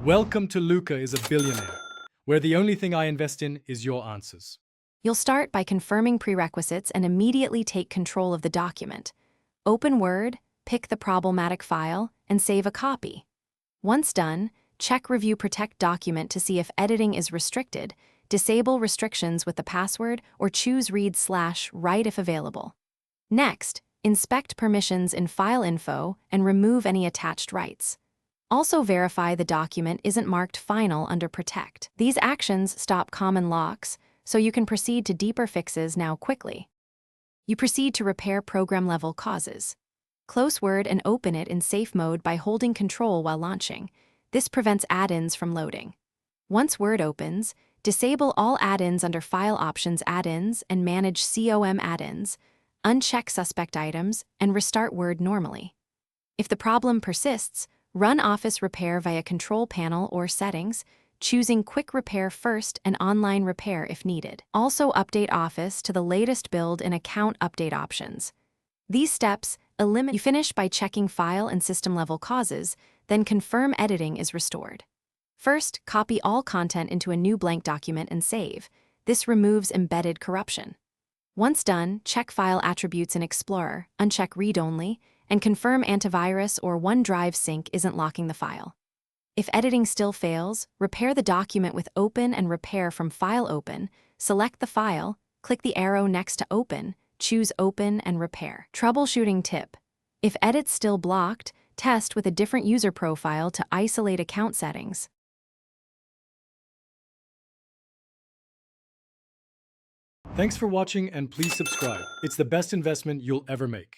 Welcome to Luca is a Billionaire, where the only thing I invest in is your answers. You'll start by confirming prerequisites and immediately take control of the document. Open Word, pick the problematic file, and save a copy. Once done, check Review Protect document to see if editing is restricted, disable restrictions with the password, or choose Read/Write if available. Next, inspect permissions in File Info and remove any attached rights. Also verify the document isn't marked Final under Protect. These actions stop common locks, so you can proceed to deeper fixes now quickly. You proceed to repair program-level causes. Close Word and open it in safe mode by holding Control while launching. This prevents add-ins from loading. Once Word opens, disable all add-ins under File Options Add-ins and manage COM add-ins, uncheck suspect items, and restart Word normally. If the problem persists, run Office Repair via Control Panel or Settings, choosing Quick Repair first and Online Repair if needed. Also update Office to the latest build in Account Update options. These steps eliminate. You finish by checking file and system-level causes, then confirm editing is restored. First, copy all content into a new blank document and save. This removes embedded corruption. Once done, check file attributes in Explorer, uncheck Read Only, and confirm antivirus or OneDrive sync isn't locking the file. If editing still fails, repair the document with Open and Repair from File Open, select the file, click the arrow next to Open, choose Open and Repair. Troubleshooting tip: if edits still blocked, test with a different user profile to isolate account settings. Thanks for watching and please subscribe. It's the best investment you'll ever make.